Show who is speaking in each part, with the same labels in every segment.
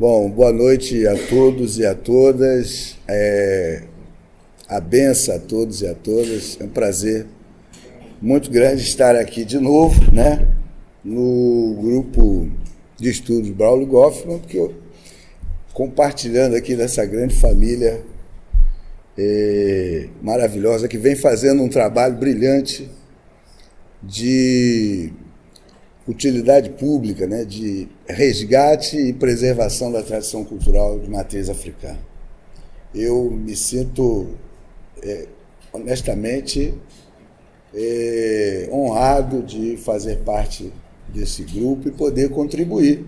Speaker 1: Bom, boa noite a todos e a todas. A benção a todos e a todas. É um prazer muito grande estar aqui de novo, né? No grupo de estudos Braulio Goffman, porque eu, compartilhando aqui dessa grande família maravilhosa que vem fazendo um trabalho brilhante de utilidade pública, né, de resgate e preservação da tradição cultural de matriz africana. Eu me sinto, honestamente, honrado de fazer parte desse grupo e poder contribuir,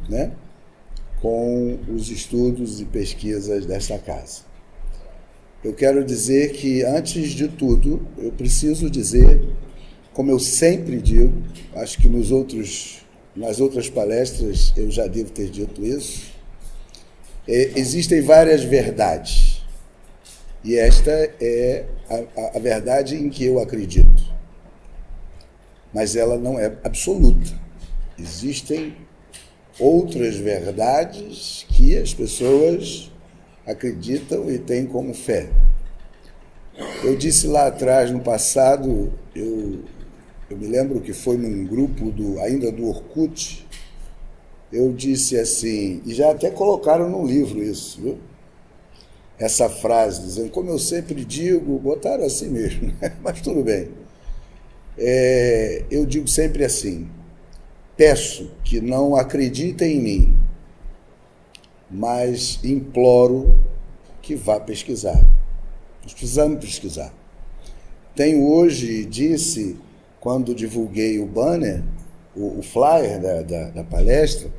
Speaker 1: né, com os estudos e pesquisas desta casa. Eu quero dizer que, antes de tudo, eu preciso dizer, como eu sempre digo, acho que nas outras palestras eu já devo ter dito isso, existem várias verdades. E esta é a verdade em que eu acredito. Mas ela não é absoluta. Existem outras verdades que as pessoas acreditam e têm como fé. Eu disse lá atrás, no passado, eu me lembro que foi num grupo ainda do Orkut, eu disse assim, e já até colocaram num livro isso, viu? Essa frase, dizendo, como eu sempre digo, botaram assim mesmo, mas tudo bem. Eu digo sempre assim, peço que não acreditem em mim, mas imploro que vá pesquisar. Nós precisamos pesquisar. Tenho hoje, disse, quando divulguei o banner, o flyer da palestra,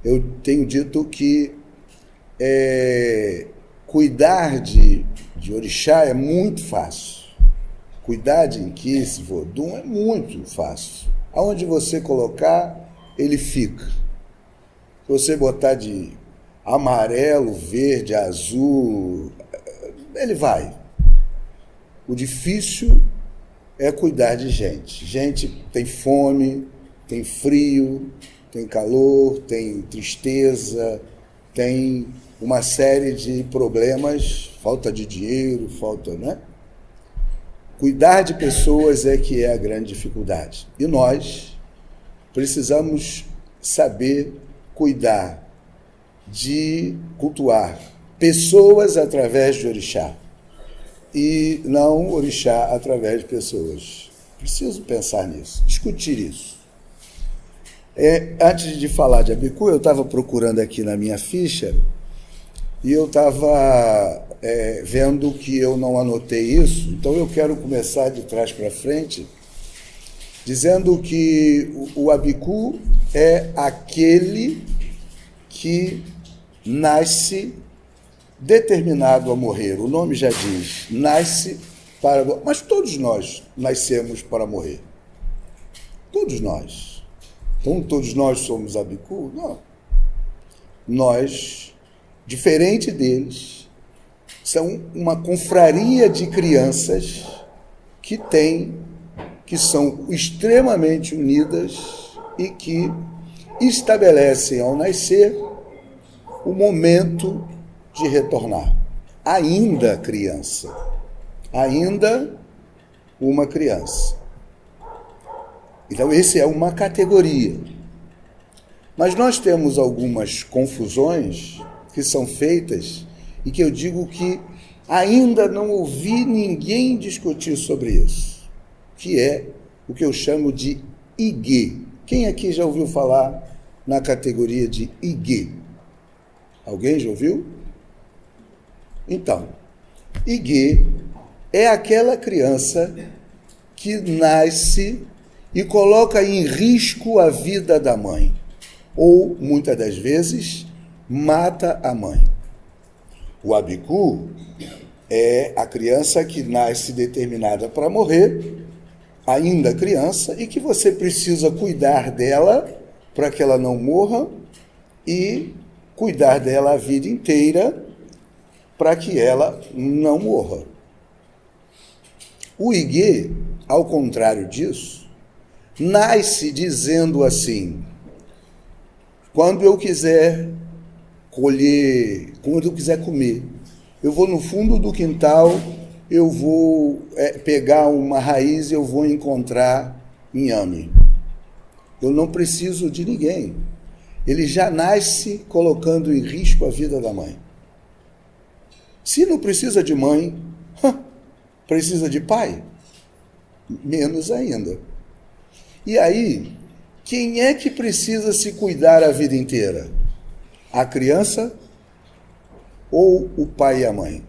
Speaker 1: eu tenho dito que cuidar de orixá é muito fácil. Cuidar de Nki, Vodun, é muito fácil. Aonde você colocar, ele fica. Se você botar de amarelo, verde, azul, ele vai. O difícil é cuidar de gente. Gente tem fome, tem frio, tem calor, tem tristeza, tem uma série de problemas, falta de dinheiro, né? Cuidar de pessoas é que é a grande dificuldade. E nós precisamos saber cuidar de cultuar pessoas através de orixá. E não orixá através de pessoas. Preciso pensar nisso, discutir isso. Antes de falar de Abiku, eu estava procurando aqui na minha ficha e eu estava vendo que eu não anotei isso, então eu quero começar de trás para frente, dizendo que o Abiku é aquele que nasce determinado a morrer. O nome já diz, nasce para... Mas todos nós nascemos para morrer. Todos nós. Então, todos nós somos Abiku? Não. Nós, diferente deles, são uma confraria de crianças que são extremamente unidas e que estabelecem, ao nascer, o momento de retornar. Ainda criança. Ainda uma criança. Então, esse é uma categoria. Mas nós temos algumas confusões que são feitas e que eu digo que ainda não ouvi ninguém discutir sobre isso, que é o que eu chamo de Igê. Quem aqui já ouviu falar na categoria de Igê? Alguém já ouviu? Então, Igê é aquela criança que nasce e coloca em risco a vida da mãe, ou, muitas das vezes, mata a mãe. O Abiku é a criança que nasce determinada para morrer, ainda criança, e que você precisa cuidar dela para que ela não morra e cuidar dela a vida inteira para que ela não morra. O Igê, ao contrário disso, nasce dizendo assim: quando eu quiser colher quando eu quiser comer. Eu vou no fundo do quintal, eu vou pegar uma raiz e eu vou encontrar inhame. Eu não preciso de ninguém. Ele já nasce colocando em risco a vida da mãe. Se não precisa de mãe, precisa de pai? Menos ainda. E aí, quem é que precisa se cuidar a vida inteira? A criança ou o pai e a mãe?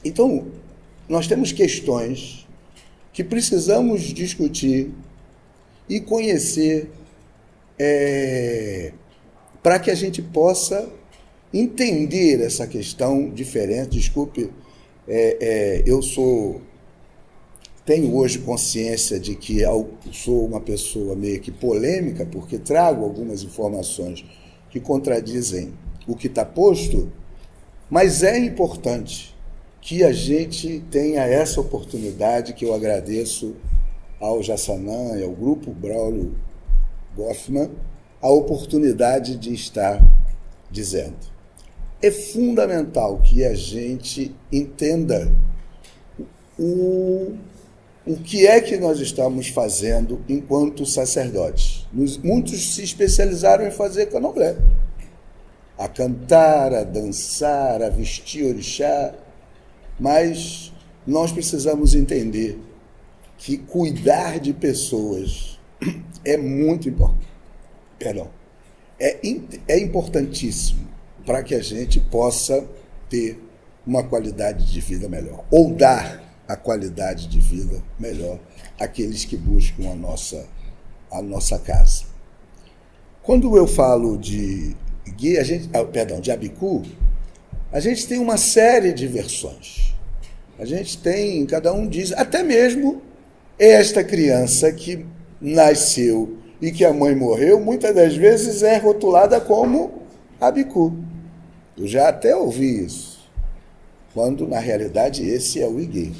Speaker 1: Então, nós temos questões que precisamos discutir e conhecer para que a gente possa entender essa questão diferente. Desculpe, tenho hoje consciência de que sou uma pessoa meio que polêmica, porque trago algumas informações que contradizem o que está posto, mas é importante que a gente tenha essa oportunidade, que eu agradeço ao Jassanã e ao Grupo Braulio Goffman, a oportunidade de estar dizendo. É fundamental que a gente entenda o que é que nós estamos fazendo enquanto sacerdotes. Muitos se especializaram em fazer candomblé, a cantar, a dançar, a vestir orixá, mas nós precisamos entender que cuidar de pessoas é muito importante. É importantíssimo para que a gente possa ter uma qualidade de vida melhor, ou dar a qualidade de vida melhor àqueles que buscam a nossa casa. Quando eu falo de guia, de abicu, a gente tem uma série de versões. A gente tem, cada um diz, até mesmo esta criança que nasceu e que a mãe morreu, muitas das vezes é rotulada como abicu. Eu já até ouvi isso, quando na realidade esse é o Iguê.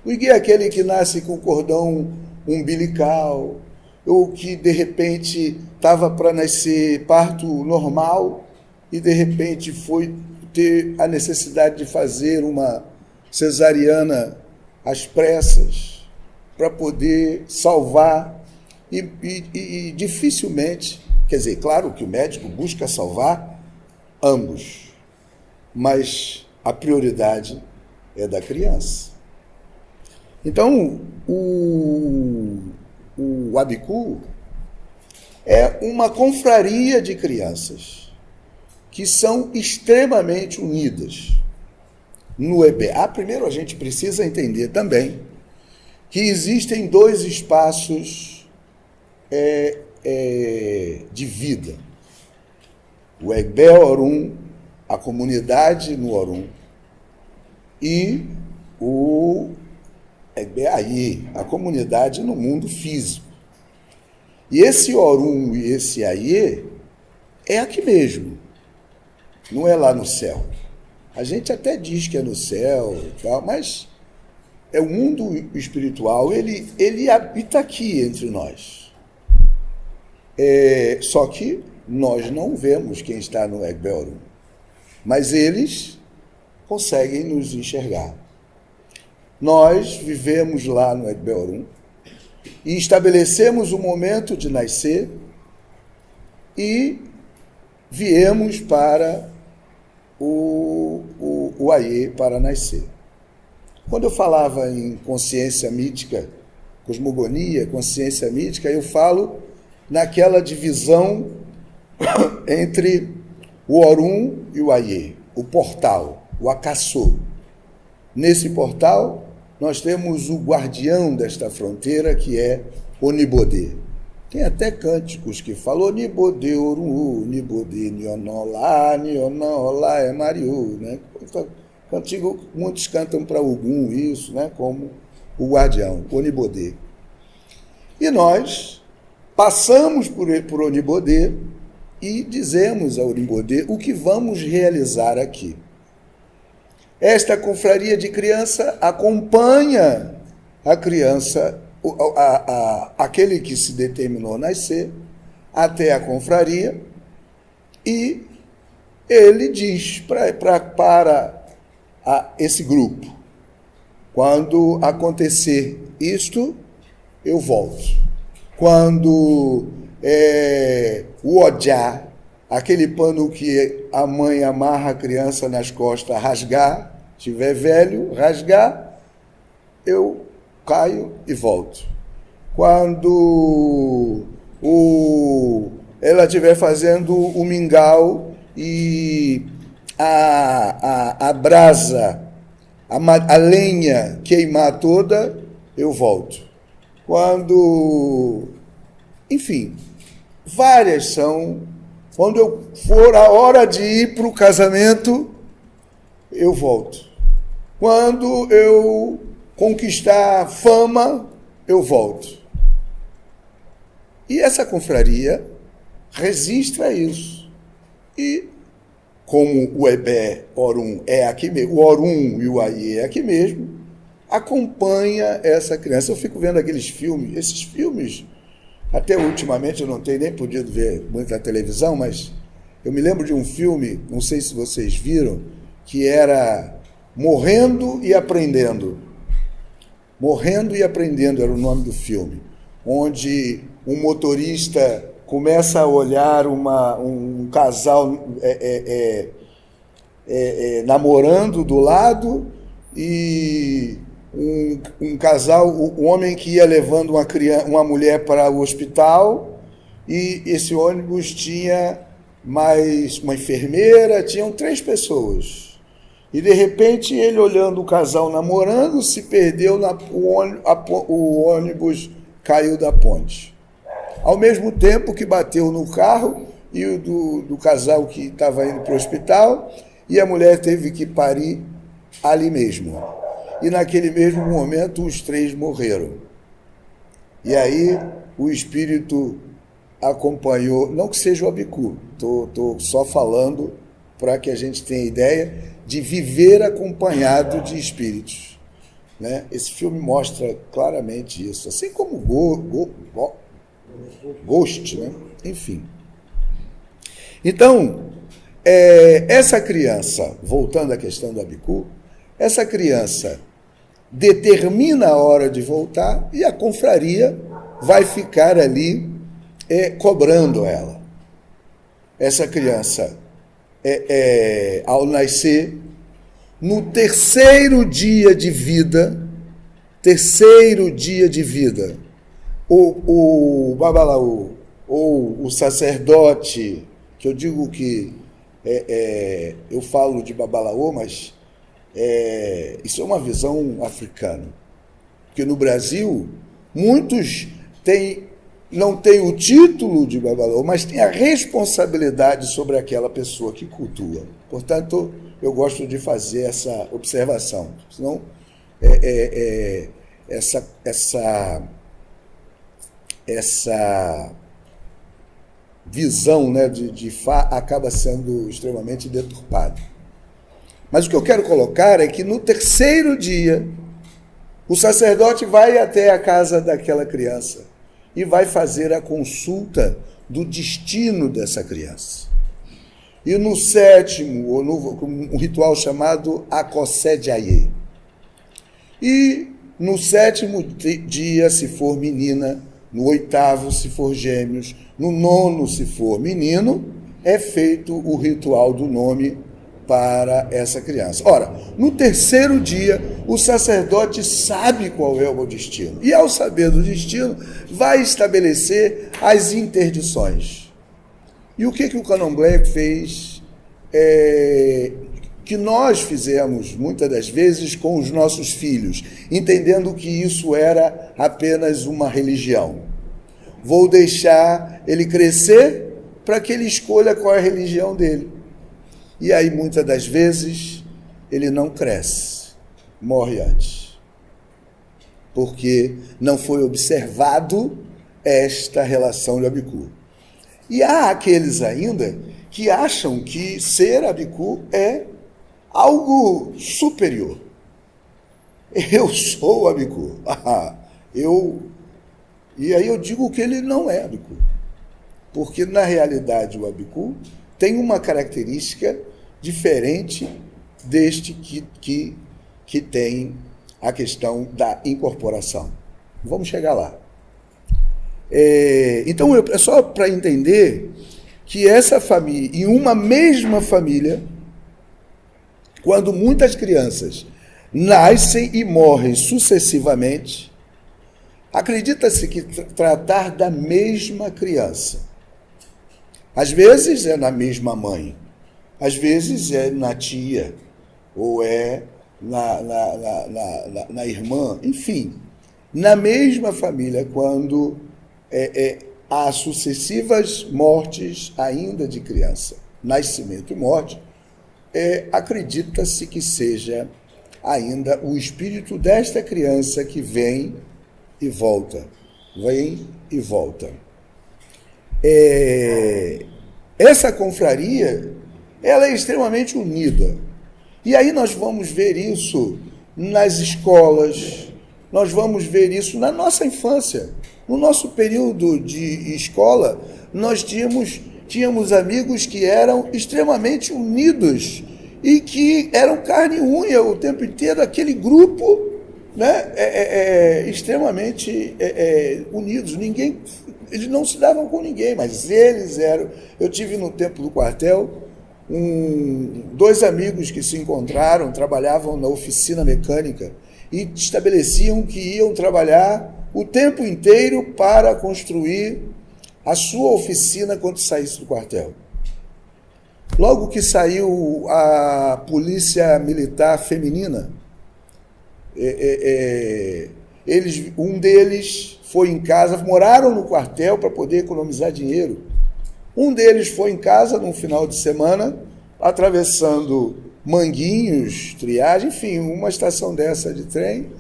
Speaker 1: O Iguê é aquele que nasce com cordão umbilical, ou que de repente estava para nascer parto normal e de repente foi ter a necessidade de fazer uma cesariana às pressas para poder salvar e dificilmente, quer dizer, claro que o médico busca salvar ambos, mas a prioridade é da criança. Então, o abicu é uma confraria de crianças que são extremamente unidas no EBA. Primeiro, a gente precisa entender também que existem dois espaços de vida. O Egbe Orum, a comunidade no Orum, e o Egbe Aie, a comunidade no mundo físico. E esse Orum e esse Aie é aqui mesmo, não é lá no céu. A gente até diz que é no céu e tal, mas o mundo espiritual, ele habita aqui entre nós. Só que nós não vemos quem está no Egbe Orum, mas eles conseguem nos enxergar. Nós vivemos lá no Egbe Orum e estabelecemos o momento de nascer e viemos para o Aie para nascer. Quando eu falava em consciência mítica, cosmogonia, consciência mítica, eu falo naquela divisão entre o Orum e o Aie, o portal, o Akassô. Nesse portal, nós temos o guardião desta fronteira, que é Onibodê. Tem até cânticos que falam Onibodê, Orum, Onibodê, Nionolá, Nionolá, é Mariú, né? Cantigo, muitos cantam para Ogum isso, né? Como o guardião, Onibodê. E nós passamos por Onibodê e dizemos a Onibodê o que vamos realizar aqui. Esta confraria de criança acompanha a criança, aquele que se determinou a nascer, até a confraria e ele diz para esse grupo: quando acontecer isto, eu volto. Quando o ojá, aquele pano que a mãe amarra a criança nas costas, rasgar, estiver velho, rasgar, eu caio e volto. Quando ela estiver fazendo o mingau e a brasa, a lenha queimar toda, eu volto. Quando... Enfim, várias são. Quando eu for a hora de ir para o casamento, eu volto. Quando eu conquistar fama, eu volto. E essa confraria registra isso. E como o Ebé Orum é aqui mesmo, o Orum e o Aie é aqui mesmo, acompanha essa criança. Eu fico vendo aqueles filmes, esses filmes, até ultimamente eu não tenho nem podido ver muito na televisão, mas eu me lembro de um filme, não sei se vocês viram, que era Morrendo e Aprendendo. Morrendo e Aprendendo era o nome do filme, onde um motorista começa a olhar um casal namorando do lado e um casal, um homem que ia levando uma mulher para o hospital, e esse ônibus tinha mais uma enfermeira, tinham 3 pessoas. E, de repente, ele olhando o casal namorando, se perdeu, o ônibus caiu da ponte. Ao mesmo tempo que bateu no carro e o do casal que estava indo para o hospital, e a mulher teve que parir ali mesmo. E naquele mesmo momento os 3 morreram. E aí o espírito acompanhou, não que seja o Abiku, estou só falando para que a gente tenha ideia de viver acompanhado de espíritos. Né? Esse filme mostra claramente isso, assim como Ghost, né? Enfim. Então, essa criança, voltando à questão do Abiku, essa criança determina a hora de voltar e a confraria vai ficar ali cobrando ela. Essa criança, ao nascer, no terceiro dia de vida, o babalaú, ou o sacerdote, que eu digo que eu falo de babalaú, mas isso é uma visão africana. Porque no Brasil, muitos não têm o título de babalaú, mas têm a responsabilidade sobre aquela pessoa que cultua. Portanto, eu gosto de fazer essa observação. Senão, essa visão, né, de Fá acaba sendo extremamente deturpada. Mas o que eu quero colocar é que no terceiro dia, o sacerdote vai até a casa daquela criança e vai fazer a consulta do destino dessa criança. E no sétimo, um ritual chamado Akosé Diaye. E no sétimo dia, se for menina, no oitavo, se for gêmeos, no nono, se for menino, é feito o ritual do nome para essa criança. Ora, no terceiro dia, o sacerdote sabe qual é o destino. E, ao saber do destino, vai estabelecer as interdições. E o que o Candomblé fez, que nós fizemos, muitas das vezes, com os nossos filhos, entendendo que isso era apenas uma religião. Vou deixar ele crescer para que ele escolha qual é a religião dele. E aí, muitas das vezes, ele não cresce, morre antes. Porque não foi observado esta relação de Abiku. E há aqueles ainda que acham que ser Abiku é algo superior. Eu sou Abiku. E aí eu digo que ele não é Abiku. porque, na realidade, o Abicu tem uma característica diferente deste que tem a questão da incorporação. Vamos chegar lá. Então, é só para entender que essa família, em uma mesma família, quando muitas crianças nascem e morrem sucessivamente, acredita-se que tratar da mesma criança. Às vezes é na mesma mãe, às vezes é na tia, ou é na irmã, enfim, na mesma família, quando há sucessivas mortes ainda de criança, nascimento e morte, acredita-se que seja ainda o espírito desta criança que vem e volta, vem e volta. Essa confraria, ela é extremamente unida. E aí nós vamos ver isso nas escolas, nós vamos ver isso na nossa infância. No nosso período de escola, nós tínhamos amigos que eram extremamente unidos e que eram carne e unha o tempo inteiro, aquele grupo, né, extremamente unidos. Eles não se davam com ninguém, mas eles eram. Eu tive no tempo do quartel dois amigos que se encontraram, trabalhavam na oficina mecânica e estabeleciam que iam trabalhar o tempo inteiro para construir a sua oficina quando saísse do quartel. Logo que saiu a polícia militar feminina, um deles foi em casa, moraram no quartel para poder economizar dinheiro. Um deles foi em casa num final de semana, atravessando Manguinhos, Triagem, enfim, uma estação dessa de trem,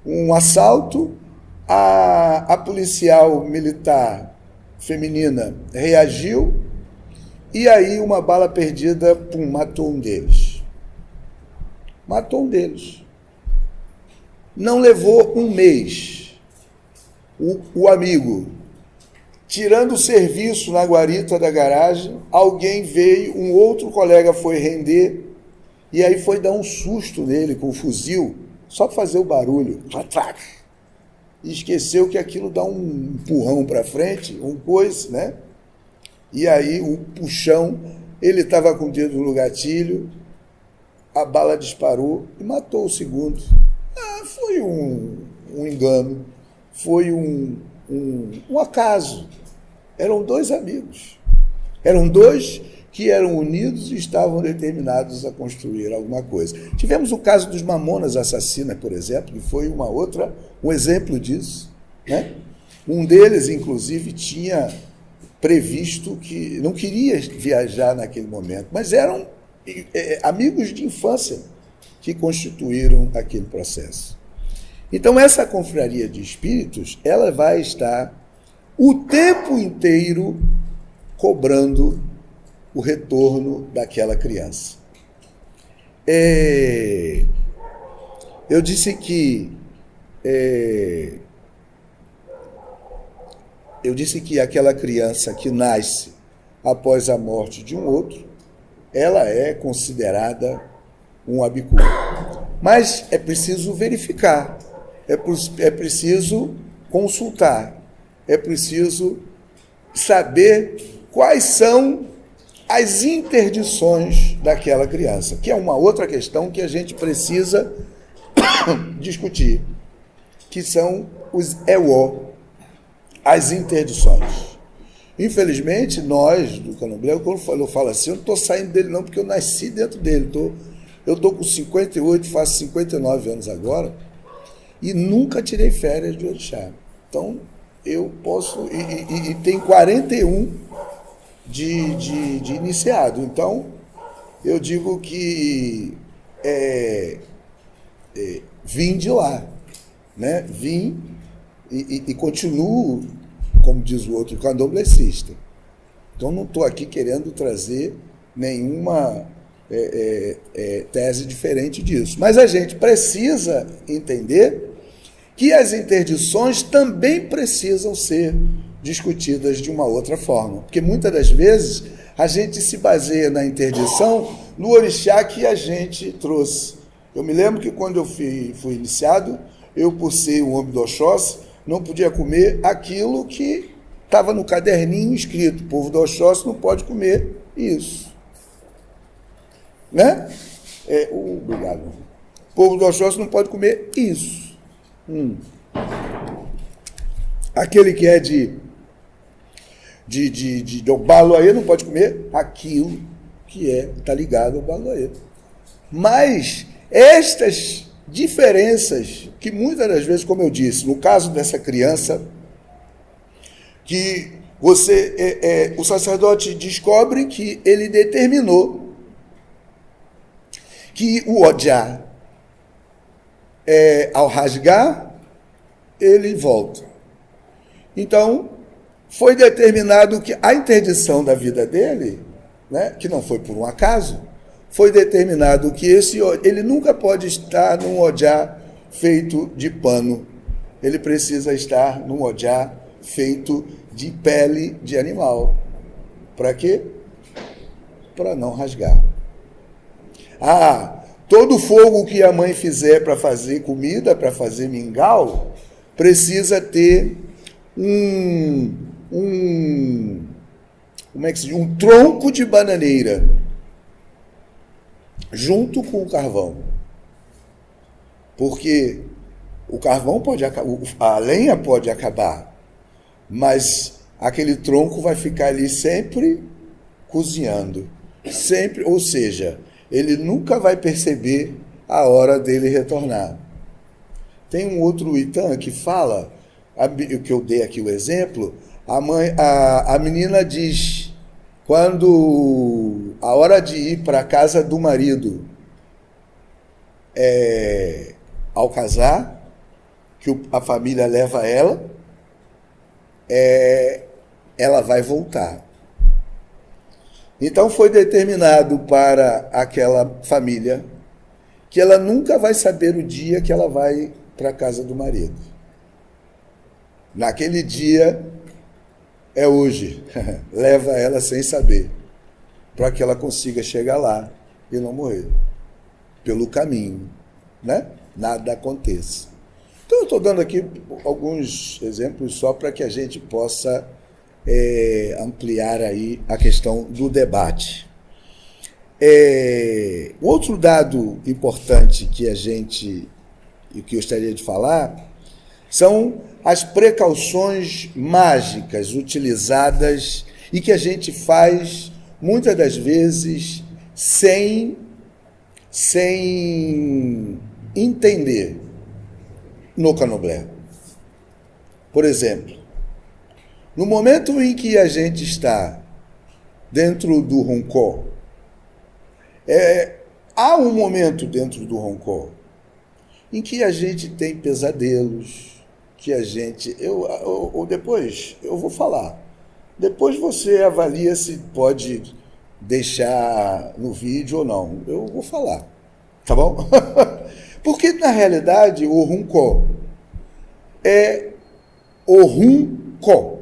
Speaker 1: um assalto, a policial militar feminina reagiu, e aí uma bala perdida, matou um deles. Matou um deles. Não levou um mês. O amigo, tirando o serviço na guarita da garagem, alguém veio, um outro colega foi render, e aí foi dar um susto nele com o fuzil, só para fazer o barulho. E esqueceu que aquilo dá um empurrão para frente, um coice, né? E aí o puxão, ele estava com o dedo no gatilho, a bala disparou e matou o segundo. Foi um engano, foi um acaso. Eram dois amigos. Eram dois que eram unidos e estavam determinados a construir alguma coisa. Tivemos o caso dos Mamonas Assassinas, por exemplo, que foi um exemplo disso, né? Um deles, inclusive, tinha previsto que não queria viajar naquele momento, mas eram amigos de infância que constituíram aquele processo. Então, essa confraria de espíritos, ela vai estar o tempo inteiro cobrando o retorno daquela criança. Eu disse que aquela criança que nasce após a morte de um outro, ela é considerada um Abicu. Mas é preciso verificar, é preciso consultar, é preciso saber quais são as interdições daquela criança, que é uma outra questão que a gente precisa discutir, que são os EWO, as interdições. Infelizmente, nós, do Candomblé, quando eu falo assim, eu não estou saindo dele não, porque eu nasci dentro dele. Eu estou com 58, faço 59 anos agora, e nunca tirei férias de orixá. Então, eu posso... E tem 41 de iniciado. Então, eu digo que vim de lá, né? Vim e continuo, como diz o outro, candomblessista. Então, não estou aqui querendo trazer nenhuma tese diferente disso. Mas a gente precisa entender que as interdições também precisam ser discutidas de uma outra forma. Porque muitas das vezes a gente se baseia na interdição no orixá que a gente trouxe. Eu me lembro que quando eu fui iniciado, eu, por ser um homem do Oxóssi, não podia comer aquilo que estava no caderninho escrito: o povo do Oxóssi não pode comer isso. Né? Obrigado. O povo do Oxóssi não pode comer isso. Aquele que é de Baloaê não pode comer aquilo que está ligado ao Baloaê. Mas estas diferenças, que muitas das vezes, como eu disse, no caso dessa criança, que o sacerdote descobre que ele determinou que o Odiá, ao rasgar, ele volta. Então, foi determinado que a interdição da vida dele, né, que não foi por um acaso, foi determinado que ele nunca pode estar num odiá feito de pano. Ele precisa estar num odiá feito de pele de animal. Para quê? Para não rasgar. Todo fogo que a mãe fizer para fazer comida, para fazer mingau, precisa ter um tronco de bananeira junto com o carvão. Porque o carvão pode acabar, a lenha pode acabar, mas aquele tronco vai ficar ali sempre cozinhando. Sempre, ou seja, ele nunca vai perceber a hora dele retornar. Tem um outro Itan que fala, que eu dei aqui o exemplo, a menina diz, quando a hora de ir para a casa do marido, ao casar, que a família leva ela, ela vai voltar. Então foi determinado para aquela família que ela nunca vai saber o dia que ela vai para a casa do marido. Naquele dia é hoje. Leva ela sem saber, para que ela consiga chegar lá e não morrer pelo caminho, né? Nada aconteça. Então eu estou dando aqui alguns exemplos só para que a gente possa ampliar aí a questão do debate. Outro dado importante que eu gostaria de falar são as precauções mágicas utilizadas e que a gente faz muitas das vezes sem entender no candomblé. Por exemplo, no momento em que a gente está dentro do roncó, há um momento dentro do roncó em que a gente tem pesadelos, que a gente... depois eu vou falar. Depois você avalia se pode deixar no vídeo ou não. Eu vou falar, tá bom? Porque, na realidade, o roncó é o roncó.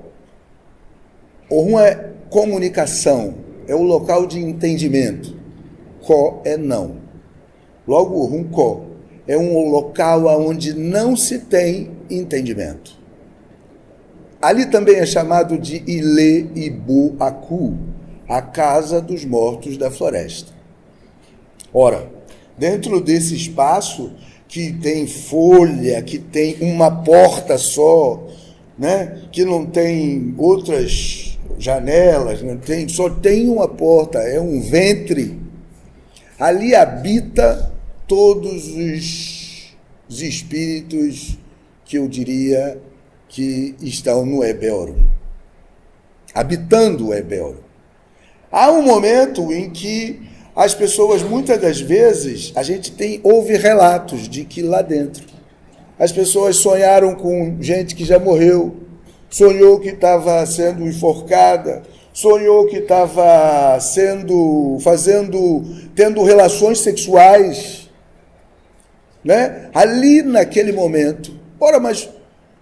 Speaker 1: O rum é comunicação, é o local de entendimento. Có é não. Logo, o roncó é um local onde não se tem entendimento. Ali também é chamado de Ile Ibu Aku, a casa dos mortos da floresta. Ora, dentro desse espaço que tem folha, que tem uma porta só, né? Que não tem outras janelas, só tem uma porta, é um ventre. Ali habita todos os espíritos que eu diria que estão no Ebelro, habitando o Ebelro. Há um momento em que as pessoas, muitas das vezes, ouve relatos de que lá dentro as pessoas sonharam com gente que já morreu, sonhou que estava sendo enforcada, sonhou que estava tendo relações sexuais, né? Ali naquele momento Ora, mas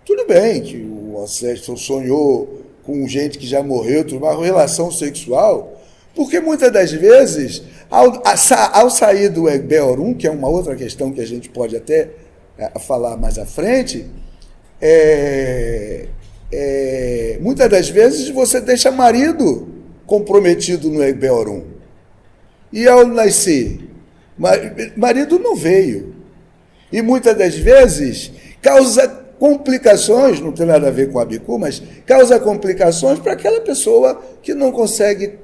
Speaker 1: tudo bem que o ancestro sonhou com gente que já morreu, tudo, uma relação sexual, porque muitas das vezes, ao sair do Egbeorum, que é uma outra questão que a gente pode até falar mais à frente, muitas das vezes você deixa marido comprometido no Egbeorum. E ao nascer, marido não veio. E muitas das vezes causa complicações, não tem nada a ver com a Abiku, mas causa complicações para aquela pessoa que não consegue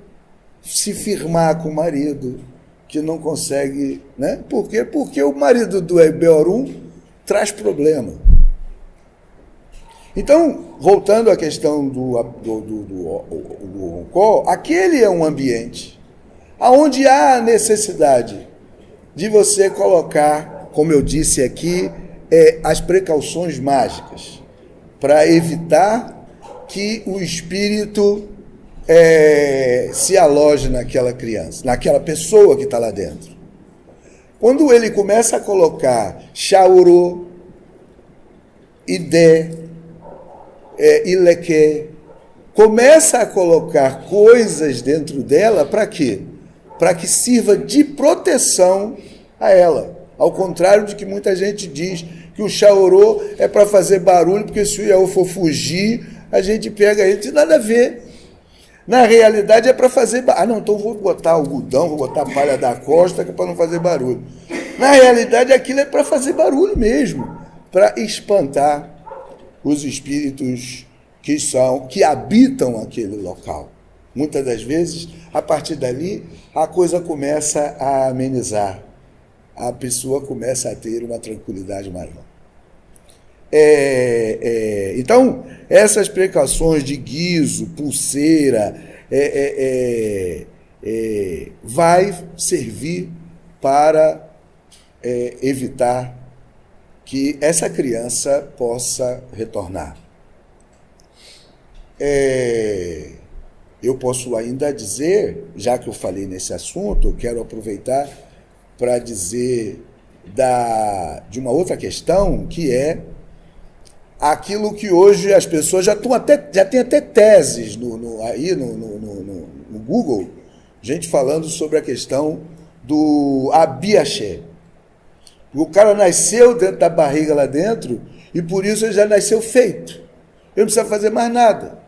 Speaker 1: se firmar com o marido, que não consegue, né? Por quê? Porque o marido do Egbeorum traz problema. Então, voltando à questão do Oncó, aquele é um ambiente onde há a necessidade de você colocar, como eu disse aqui, as precauções mágicas, para evitar que o espírito se aloje naquela criança, naquela pessoa que está lá dentro. Quando ele começa a colocar Chauro, Idé, Ileque, começa a colocar coisas dentro dela, para quê? Para que sirva de proteção a ela. Ao contrário de que muita gente diz que o Chaorô é para fazer barulho, porque se o Iaô for fugir, a gente pega ele. Não tem nada a ver. Na realidade é para fazer barulho. Não, então vou botar algodão, vou botar palha da costa, que é para não fazer barulho. Na realidade aquilo é para fazer barulho mesmo, para espantar os espíritos que habitam aquele local. Muitas das vezes, a partir dali, a coisa começa a amenizar. A pessoa começa a ter uma tranquilidade maior. Então, essas precauções de guiso, pulseira, vai servir para evitar que essa criança possa retornar. Eu posso ainda dizer, já que eu falei nesse assunto, eu quero aproveitar para dizer de uma outra questão, que é aquilo que hoje as pessoas já têm até teses no Google, gente falando sobre a questão do Abiaxé. O cara nasceu dentro da barriga lá dentro e por isso ele já nasceu feito. Ele não precisa fazer mais nada.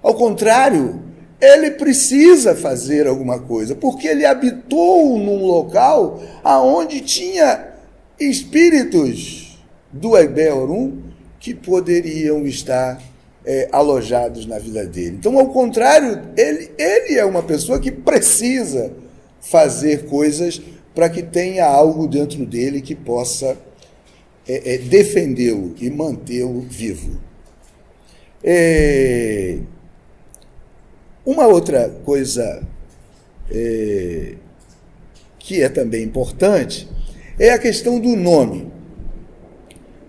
Speaker 1: Ao contrário, ele precisa fazer alguma coisa, porque ele habitou num local onde tinha espíritos do Egbeorum que poderiam estar alojados na vida dele. Então, ao contrário, ele é uma pessoa que precisa fazer coisas para que tenha algo dentro dele que possa defendê-lo e mantê-lo vivo. Uma outra coisa que é também importante é a questão do nome.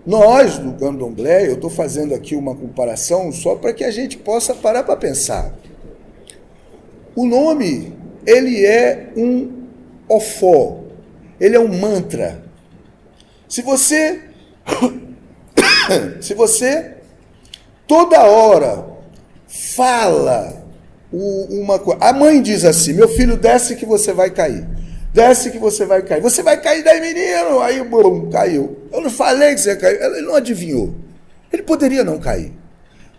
Speaker 1: Nós, do Candomblé, eu estou fazendo aqui uma comparação só para que a gente possa parar para pensar. O nome, ele é um ofó, ele é um mantra. Se você toda hora fala uma coisa, a mãe diz assim: meu filho, desce que você vai cair. Desce que você vai cair. Você vai cair daí, menino. Aí, bum, caiu. Eu não falei que você ia cair. Ele não adivinhou. Ele poderia não cair.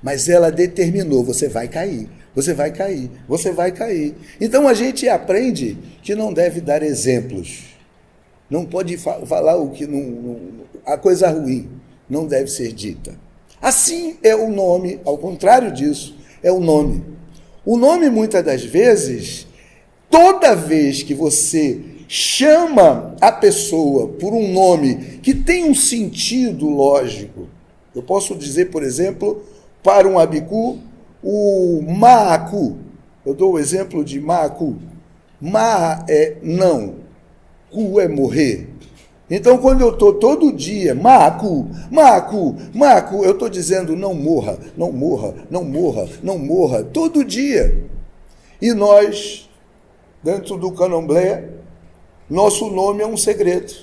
Speaker 1: Mas ela determinou: você vai cair. Você vai cair. Você vai cair. Então a gente aprende que não deve dar exemplos. Não pode falar o que a coisa ruim não deve ser dita. Assim é o nome, ao contrário disso, é o nome. O nome, muitas das vezes, toda vez que você chama a pessoa por um nome que tem um sentido lógico, eu posso dizer, por exemplo, para um abiku, o Maaku. Eu dou o exemplo de Maaku. Ma é não, Ku é morrer. Então, quando eu estou todo dia, Maaku, Maaku, Maaku, eu estou dizendo não morra, não morra, não morra, não morra, todo dia. E nós, dentro do Candomblé, nosso nome é um segredo.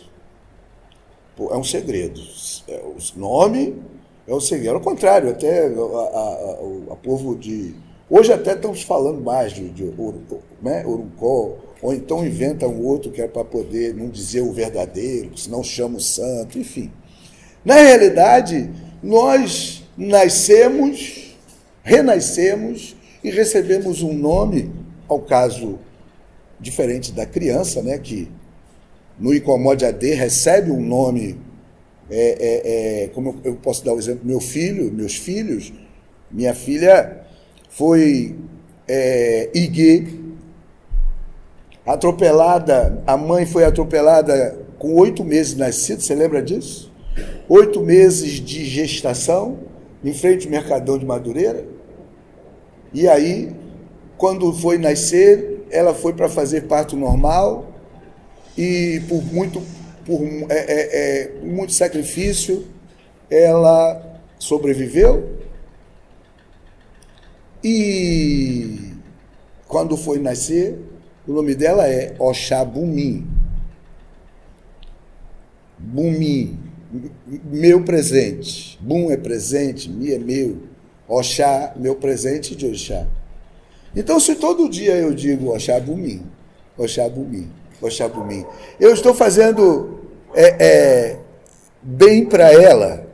Speaker 1: É um segredo. O nome É o seguinte, era o contrário, até a povo de... Hoje até estamos falando mais de né, Oruncó, ou então inventa um outro que é para poder não dizer o verdadeiro, senão chama o santo, enfim. Na realidade, nós nascemos, renascemos e recebemos um nome, ao caso diferente da criança, né, que no Incomode AD recebe um nome, como eu posso dar o exemplo, meus filhos, minha filha foi Iguê, atropelada, a mãe foi atropelada com 8 meses nascido, você lembra disso? 8 meses de gestação, em frente ao Mercadão de Madureira, e aí, quando foi nascer, ela foi para fazer parto normal, e por muito sacrifício, ela sobreviveu, e quando foi nascer, o nome dela é Oxabumim. Bumim, meu presente. Bum é presente, Mi é meu. Oxá, meu presente de Oxá. Então, se todo dia eu digo Oxabumim, Oxabumim, Oxabumim, eu estou fazendo bem para ela,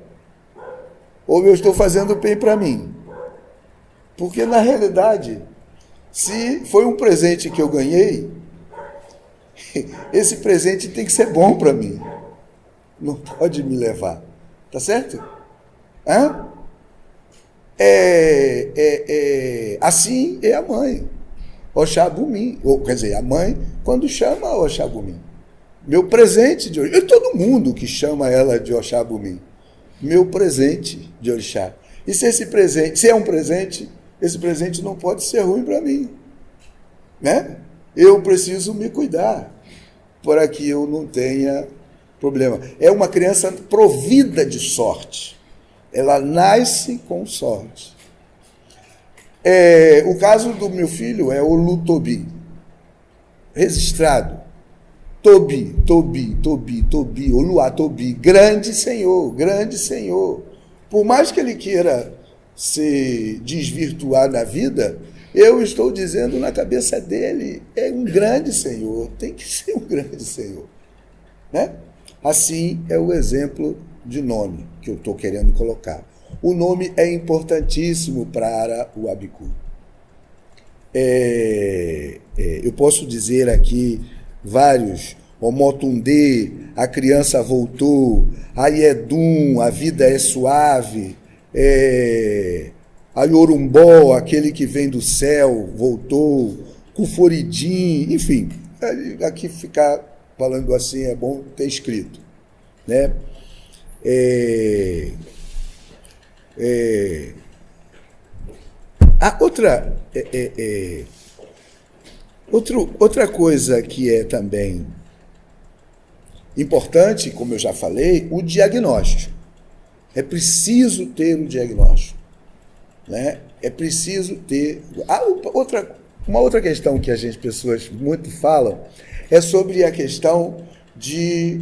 Speaker 1: ou eu estou fazendo bem para mim? Porque, na realidade, se foi um presente que eu ganhei, esse presente tem que ser bom para mim. Não pode me levar. Tá certo? Hã? Assim é a mãe. Oxabumim. Ou, quer dizer, a mãe, quando chama Oxabumim. Meu presente de orixá. E todo mundo que chama ela de Oxabumim. Meu presente de orixá. E se esse presente, se é um presente, esse presente não pode ser ruim para mim. Né? Eu preciso me cuidar para que eu não tenha problema. É uma criança provida de sorte. Ela nasce com sorte. O caso do meu filho é Olutobi, registrado. Tobi, Oluatobi, grande Senhor, grande Senhor. Por mais que ele queira se desvirtuar na vida, eu estou dizendo na cabeça dele, é um grande Senhor, tem que ser um grande Senhor. Né? Assim é o exemplo de nome que eu estou querendo colocar. O nome é importantíssimo para o Abiku. Eu posso dizer aqui vários, Omotunde, a criança voltou, Aiedum, a vida é suave, Ayorumbó, aquele que vem do céu, voltou, Cuforidim, enfim, aqui ficar falando assim é bom ter escrito, né? Outra coisa que é também importante, como eu já falei, o diagnóstico. É preciso ter um diagnóstico. Né? É preciso ter... Uma outra questão que as pessoas muito falam é sobre a questão de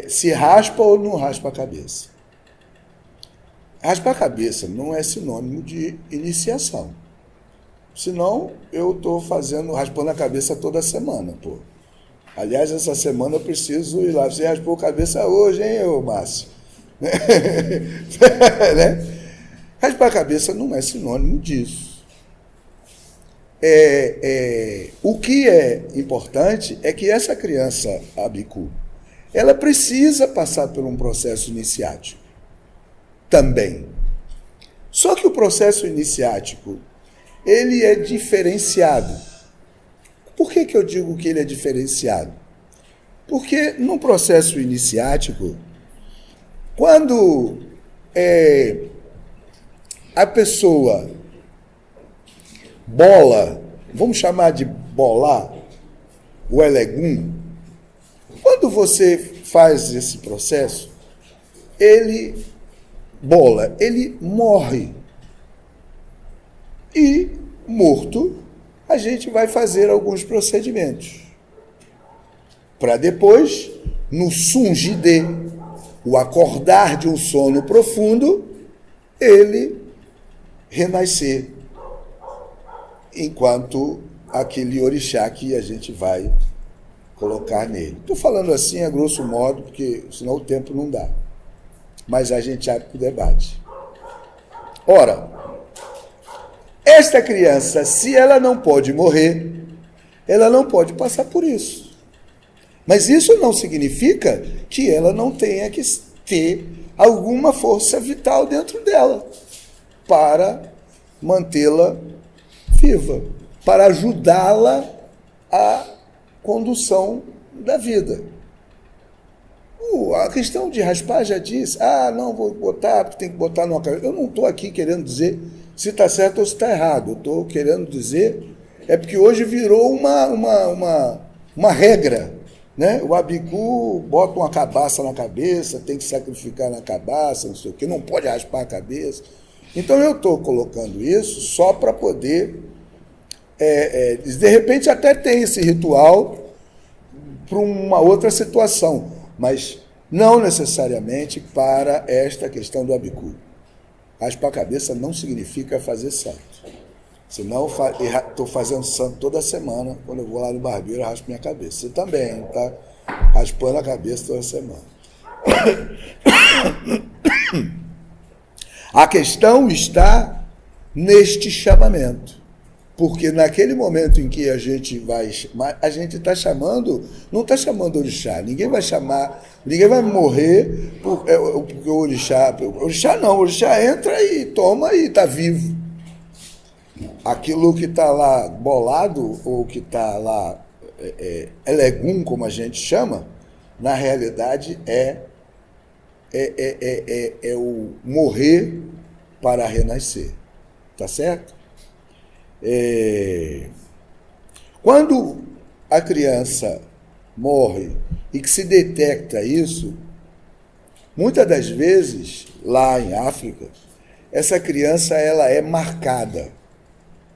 Speaker 1: se raspa ou não raspa a cabeça. Raspar a cabeça não é sinônimo de iniciação. Senão, eu estou raspando a cabeça toda semana, pô. Aliás, essa semana eu preciso ir lá. Você raspou a cabeça hoje, hein, ô Márcio? Né? Raspar a cabeça não é sinônimo disso. O que é importante é que essa criança, Abiku, ela precisa passar por um processo iniciático também. Só que o processo iniciático, ele é diferenciado. Por que eu digo que ele é diferenciado? Porque no processo iniciático, quando a pessoa bola, vamos chamar de bolar, o elegum, quando você faz esse processo, ele bola, ele morre. E, morto, a gente vai fazer alguns procedimentos. Para depois, no sungide, o acordar de um sono profundo, ele renascer, enquanto aquele orixá que a gente vai colocar nele. Estou falando assim a grosso modo, porque senão o tempo não dá. Mas a gente abre para o debate. Ora, esta criança, se ela não pode morrer, ela não pode passar por isso. Mas isso não significa que ela não tenha que ter alguma força vital dentro dela para mantê-la viva, para ajudá-la à condução da vida. A questão de raspar já disse, não, vou botar, porque tem que botar numa cabeça. Eu não estou aqui querendo dizer se está certo ou se está errado. Eu estou querendo dizer, porque hoje virou uma regra, né? O abicu bota uma cabaça na cabeça, tem que sacrificar na cabaça, não sei o quê, não pode raspar a cabeça. Então eu estou colocando isso só para poder, de repente até tem esse ritual para uma outra situação, mas não necessariamente para esta questão do abicu. Raspar a cabeça não significa fazer santo. Senão, estou fazendo santo toda semana, quando eu vou lá no barbeiro, eu raspo minha cabeça. Você também está raspando a cabeça toda semana. A questão está neste chamamento. Porque naquele momento em que a gente está chamando, não está chamando orixá, ninguém vai chamar, ninguém vai morrer porque o orixá não, o orixá entra e toma e está vivo. Aquilo que está lá bolado, ou que está lá elegum, como a gente chama, na realidade é o morrer para renascer, tá certo? Quando a criança morre e que se detecta isso, muitas das vezes, lá em África, essa criança ela é marcada,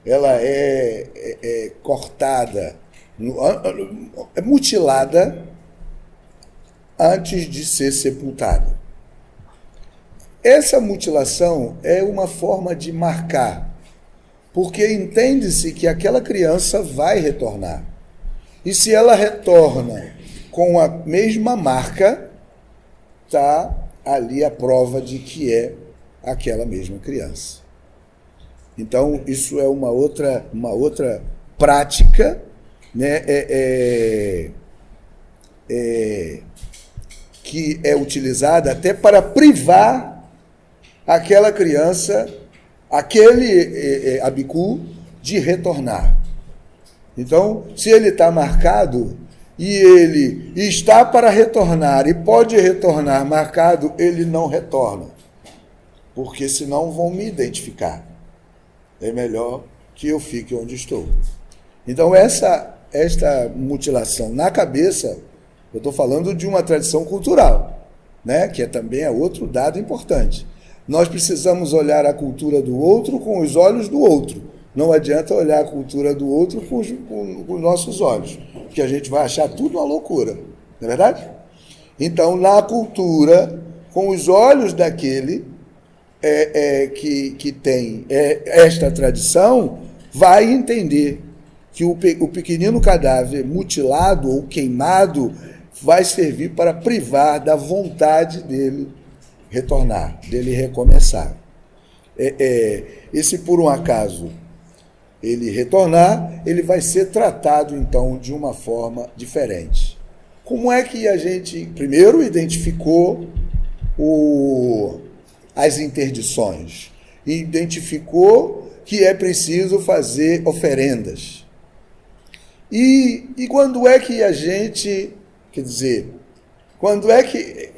Speaker 1: ela é cortada, é mutilada antes de ser sepultada. Essa mutilação é uma forma de marcar, porque entende-se que aquela criança vai retornar. E se ela retorna com a mesma marca, está ali a prova de que é aquela mesma criança. Então, isso é uma outra prática, né, que é utilizada até para privar aquela criança, aquele abicu, de retornar. Então, se ele está marcado e ele está para retornar e pode retornar marcado, ele não retorna, porque senão vão me identificar. É melhor que eu fique onde estou. Então, esta mutilação na cabeça, eu estou falando de uma tradição cultural, né? Que também é outro dado importante. Nós precisamos olhar a cultura do outro com os olhos do outro. Não adianta olhar a cultura do outro com os nossos olhos, porque a gente vai achar tudo uma loucura, não é verdade? Então, na cultura, com os olhos daquele que tem esta tradição, vai entender que o pequenino cadáver mutilado ou queimado vai servir para privar da vontade dele retornar, dele recomeçar. E se por um acaso ele retornar, ele vai ser tratado, então, de uma forma diferente. Como é que a gente, primeiro, identificou as interdições? Identificou que é preciso fazer oferendas. E quando é que a gente, quer dizer, quando é que...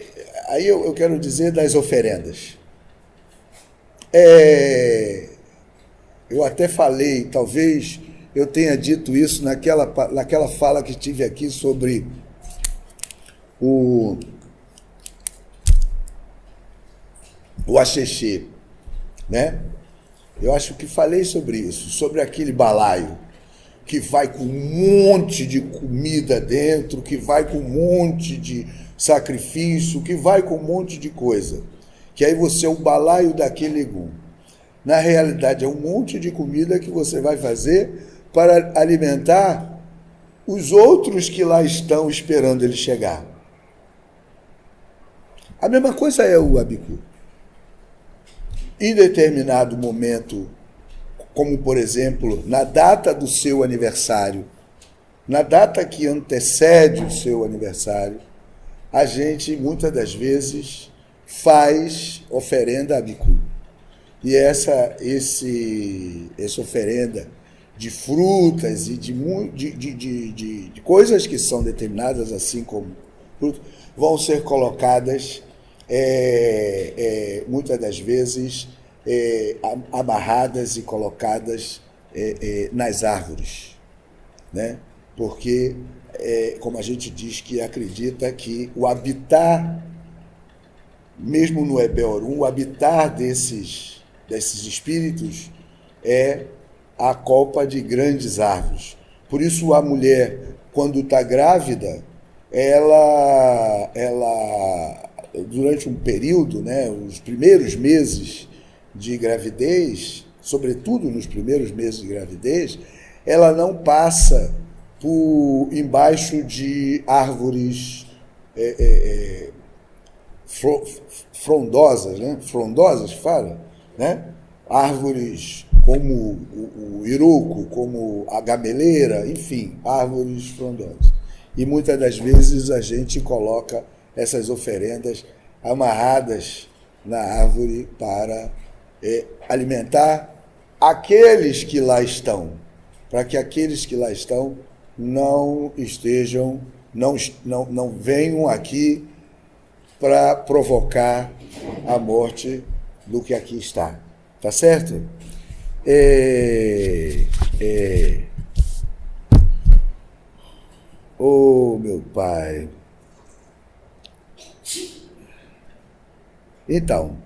Speaker 1: Aí eu quero dizer das oferendas. Eu até falei, talvez eu tenha dito isso naquela fala que tive aqui sobre o axixê, né? Eu acho que falei sobre isso, sobre aquele balaio que vai com um monte de comida dentro, que vai com um monte de sacrifício, que vai com um monte de coisa. Que aí você é o balaio daquele legume. Na realidade, é um monte de comida que você vai fazer para alimentar os outros que lá estão esperando ele chegar. A mesma coisa é o Abicu. Em determinado momento, como por exemplo, na data do seu aniversário, na data que antecede o seu aniversário, a gente muitas das vezes faz oferenda a Abicu. E essa oferenda de frutas e de coisas que são determinadas, assim como frutas, vão ser colocadas, muitas das vezes, amarradas e colocadas nas árvores, né? Porque, como a gente diz, que acredita que o habitar, mesmo no Ebel-Orum, o habitar desses espíritos é a copa de grandes árvores. Por isso a mulher, quando está grávida, ela durante um período, né, os primeiros meses de gravidez, sobretudo nos primeiros meses de gravidez, ela não passa por embaixo de árvores frondosas, né? Frondosas, fala, né? Árvores como o iruco, como a gameleira, enfim, árvores frondosas. E muitas das vezes a gente coloca essas oferendas amarradas na árvore para alimentar aqueles que lá estão, para que aqueles que lá estão não estejam, não venham aqui para provocar a morte do que aqui está. Tá certo? Oh, meu pai. Então,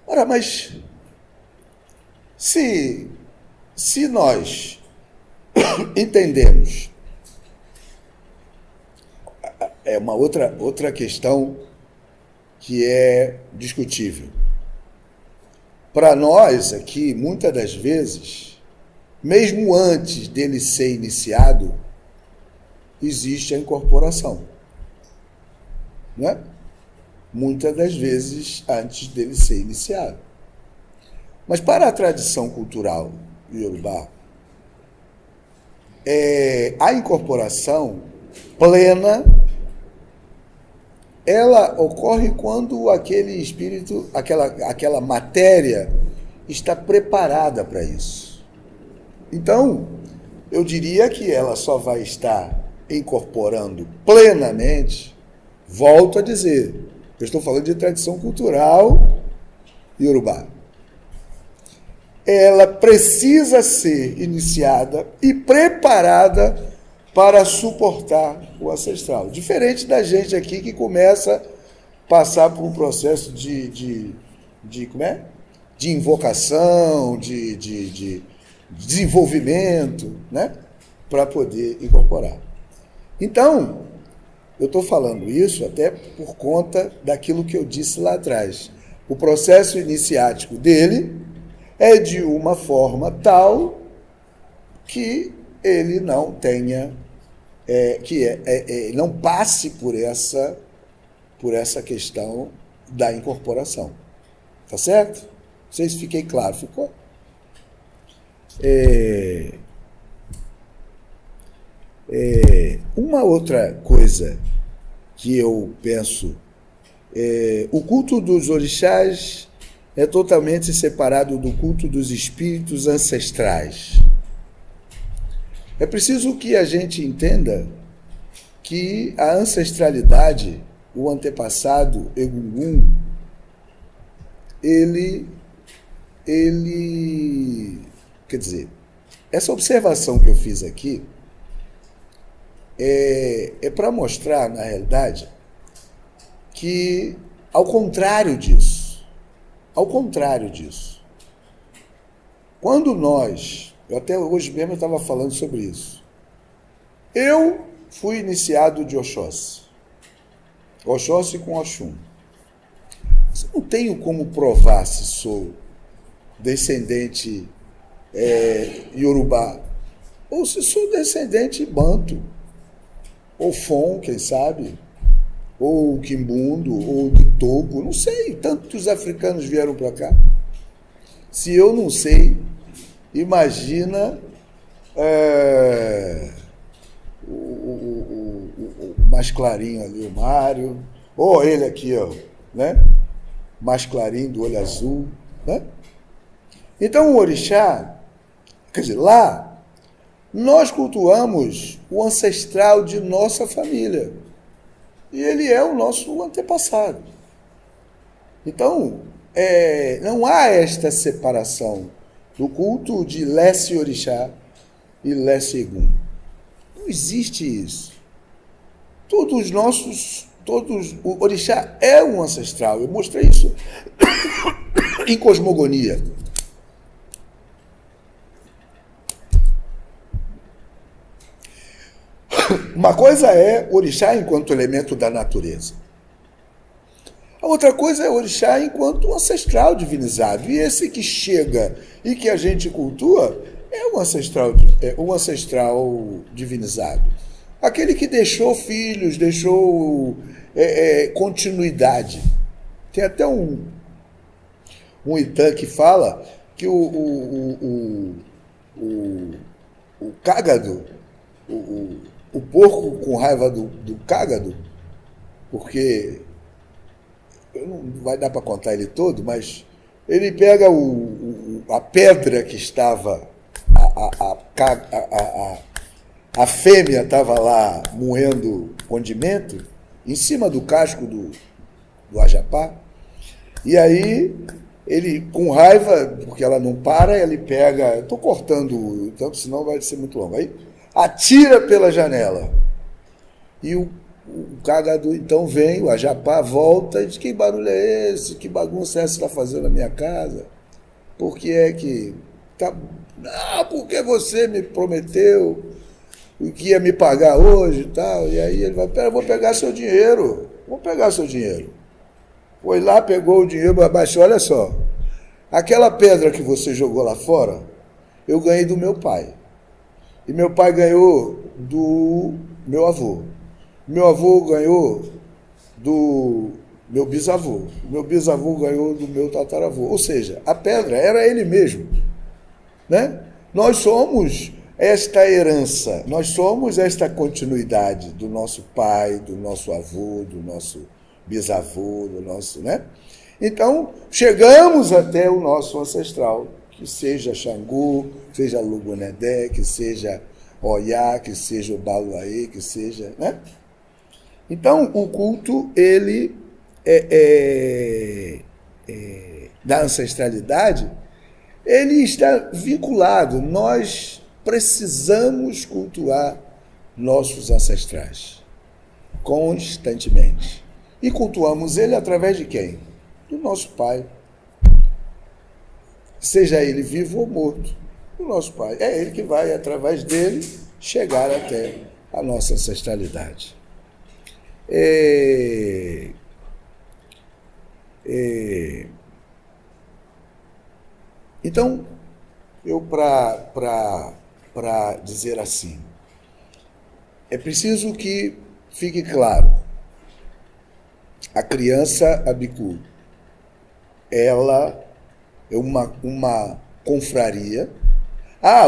Speaker 1: ora, mas se nós entendemos, é uma outra questão que é discutível. Para nós aqui, muitas das vezes, mesmo antes dele ser iniciado, existe a incorporação, né? Muitas das vezes antes dele ser iniciado. Mas para a tradição cultural iorubá, a incorporação plena, ela ocorre quando aquele espírito, aquela matéria está preparada para isso. Então, eu diria que ela só vai estar incorporando plenamente, volto a dizer, eu estou falando de tradição cultural iorubá. Ela precisa ser iniciada e preparada para suportar o ancestral. Diferente da gente aqui que começa a passar por um processo de invocação, de desenvolvimento, né? Para poder incorporar. Então, eu estou falando isso até por conta daquilo que eu disse lá atrás. O processo iniciático dele é de uma forma tal que ele não tenha, não passe por essa questão da incorporação. Tá certo? Não sei se fiquei claro. Ficou? Uma outra coisa que eu penso, o culto dos orixás é totalmente separado do culto dos espíritos ancestrais. É preciso que a gente entenda que a ancestralidade, o antepassado Egungun, ele, quer dizer, essa observação que eu fiz aqui é para mostrar, na realidade, que ao contrário disso, quando nós, eu até hoje mesmo estava falando sobre isso, eu fui iniciado de Oxóssi, Oxóssi com Oxum. Eu não tenho como provar se sou descendente Yorubá, ou se sou descendente Banto, ou Fon, quem sabe, ou Quimbundo, ou do Togo, não sei. Tantos africanos vieram para cá. Se eu não sei, imagina o mais clarinho ali, o Mário, ou ele aqui, ó, né? Mais clarinho, do olho azul, né? Então o orixá, quer dizer, lá, nós cultuamos o ancestral de nossa família. E ele é o nosso antepassado. Então, não há esta separação do culto de Lesse Orixá e Lesse Egum. Não existe isso. O orixá é um ancestral. Eu mostrei isso em Cosmogonia. Uma coisa é orixá enquanto elemento da natureza. A outra coisa é orixá enquanto ancestral divinizado. E esse que chega e que a gente cultua é um ancestral divinizado. Aquele que deixou filhos, deixou continuidade. Tem até um Itã que fala que o cágado, o porco com raiva do cágado, porque não vai dar para contar ele todo, mas ele pega a pedra que estava, a fêmea estava lá moendo condimento, em cima do casco do ajapá, e aí ele, com raiva, porque ela não para, ele pega, estou cortando, então, senão vai ser muito longo, aí atira pela janela, e o cágado então vem, o ajapá volta e diz: que barulho é esse? Que bagunça é essa que está fazendo na minha casa? Por que é que... Não, porque você me prometeu que ia me pagar hoje e tal. E aí ele vai: pera, eu vou pegar seu dinheiro. Vou pegar seu dinheiro. Foi lá, pegou o dinheiro, mas olha só, aquela pedra que você jogou lá fora, eu ganhei do meu pai. E meu pai ganhou do meu avô. Meu avô ganhou do meu bisavô. Meu bisavô ganhou do meu tataravô. Ou seja, a pedra era ele mesmo, né? Nós somos esta herança, nós somos esta continuidade do nosso pai, do nosso avô, do nosso bisavô, do nosso, né? Então, chegamos até o nosso ancestral, que seja Xangô, seja Lugunedé, que seja Oyá, que seja o Baluaê, que seja, né? Então, o culto, ele da ancestralidade, ele está vinculado. Nós precisamos cultuar nossos ancestrais constantemente. E cultuamos ele através de quem? Do nosso pai. Seja ele vivo ou morto. O nosso pai. É ele que vai, através dele, chegar até a nossa ancestralidade. Então, eu para dizer assim, é preciso que fique claro, a criança Abiku, ela é uma confraria.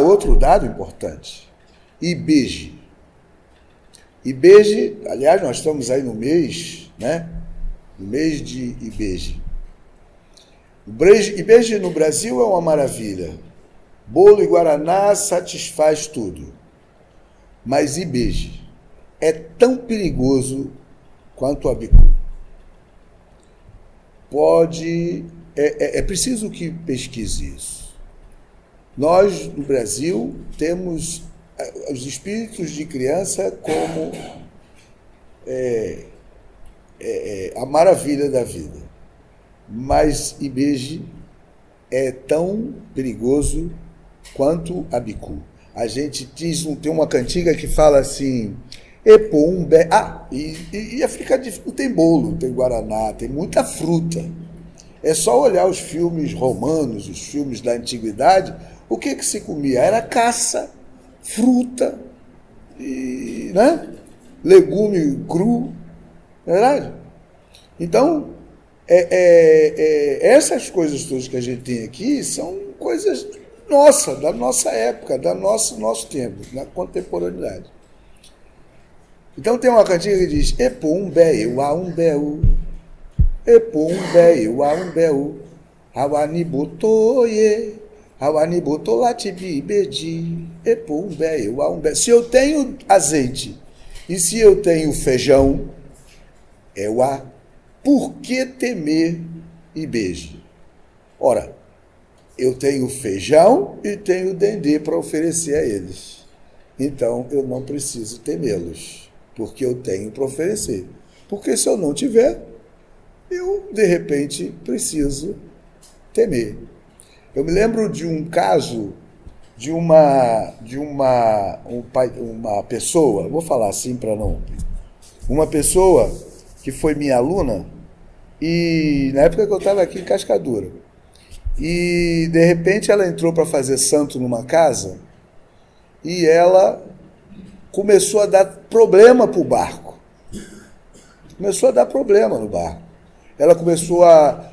Speaker 1: Outro dado importante, Ibeji. Ibeji, aliás, nós estamos aí no mês, né? No mês de Ibeji. Ibeji no Brasil é uma maravilha. Bolo e guaraná satisfaz tudo. Mas Ibeji é tão perigoso quanto o Abiku. É preciso que pesquise isso. Nós, no Brasil, temos os espíritos de criança como a maravilha da vida. Mas Ibeji é tão perigoso quanto Abiku. A gente tem uma cantiga que fala assim: Epombé. E África não tem bolo, tem guaraná, tem muita fruta. É só olhar os filmes romanos, os filmes da antiguidade, o que se comia? Era caça, fruta, né? Legume cru, não é verdade? Então, essas coisas todas que a gente tem aqui são coisas nossas, da nossa época, do nosso tempo, da contemporaneidade. Então tem uma cantiga que diz: Epombé, Uaumbéu, Epombé, Uaumbéu, Hawanibotoye, Hawanibotolatibi, Epombé, Uaumbé. Se eu tenho azeite e se eu tenho feijão, por que temer Ibeji? Ora, eu tenho feijão e tenho dendê para oferecer a eles. Então, eu não preciso temê-los, porque eu tenho para oferecer. Porque se eu não tiver, eu, de repente, preciso temer. Eu me lembro de um caso de uma pessoa, vou falar assim para não... Uma pessoa que foi minha aluna, e na época que eu estava aqui em Cascadura. E, de repente, ela entrou para fazer santo numa casa e ela começou a dar problema para o barco. Começou a dar problema no barco. Ela começou a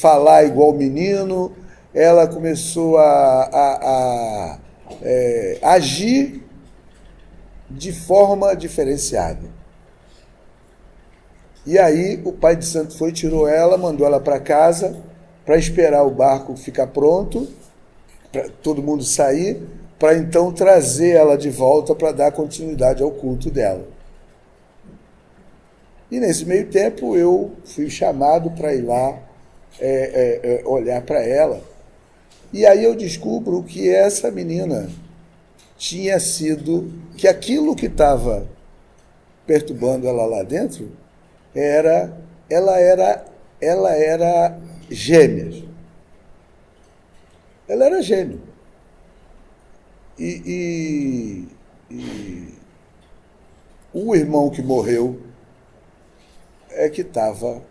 Speaker 1: falar igual menino, ela começou a agir de forma diferenciada. E aí o pai de santo foi, tirou ela, mandou ela para casa, para esperar o barco ficar pronto, para todo mundo sair, para então trazer ela de volta para dar continuidade ao culto dela. E nesse meio tempo eu fui chamado para ir lá olhar para ela. E aí eu descubro que essa menina tinha sido, que aquilo que estava perturbando ela lá dentro, ela era gêmea. Ela era gêmea. E o irmão que morreu é que estava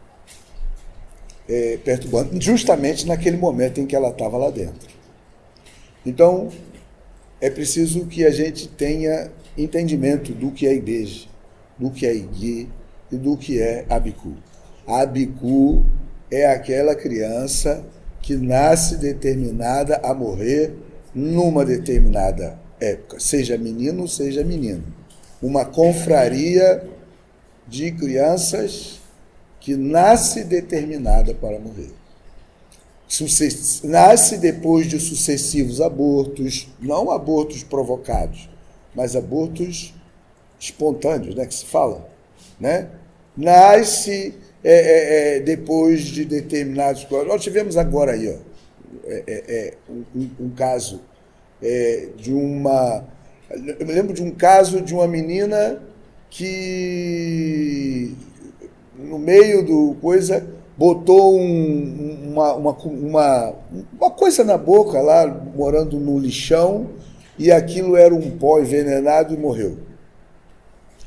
Speaker 1: perturbando, justamente naquele momento em que ela estava lá dentro. Então, é preciso que a gente tenha entendimento do que é Ibeji, do que é Igê e do que é Abiku. A Abiku é aquela criança que nasce determinada a morrer numa determinada época, seja menino, seja menina. Uma confraria de crianças que nasce determinada para morrer. Nasce depois de sucessivos abortos, não abortos provocados, mas abortos espontâneos, né, que se fala, né? Nasce depois de determinados... Nós tivemos agora aí, ó, um caso de uma... Eu me lembro de um caso de uma menina que, no meio do coisa, botou uma coisa na boca lá, morando no lixão, e aquilo era um pó envenenado e morreu.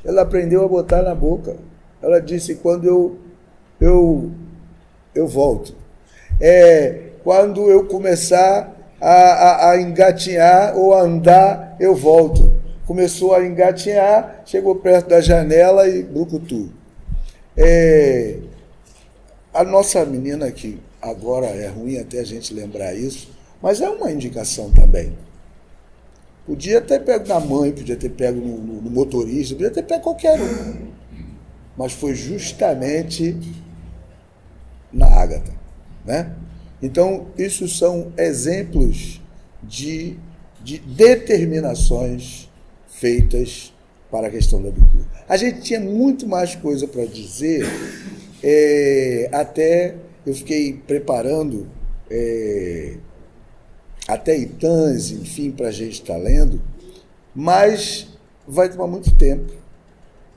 Speaker 1: Ela aprendeu a botar na boca. Ela disse: quando eu volto. Quando eu começar a engatinhar ou a andar, eu volto. Começou a engatinhar, chegou perto da janela e brucutu. A nossa menina, que agora é ruim até a gente lembrar isso, mas é uma indicação também. Podia ter pego na mãe, podia ter pego no motorista, podia ter pego qualquer um. Mas foi justamente na Ágata, né? Então, isso são exemplos de determinações feitas para a questão da Abiku. A gente tinha muito mais coisa para dizer, até eu fiquei preparando até Itãs, enfim, para a gente estar lendo, mas vai tomar muito tempo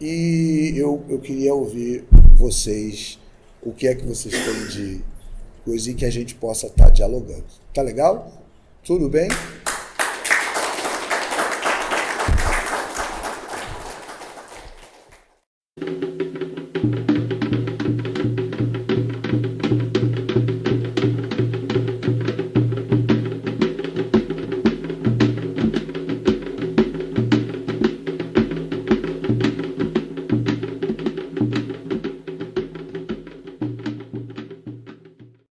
Speaker 1: e eu queria ouvir vocês, o que é que vocês têm de coisa em que a gente possa estar dialogando. Tá legal? Tudo bem?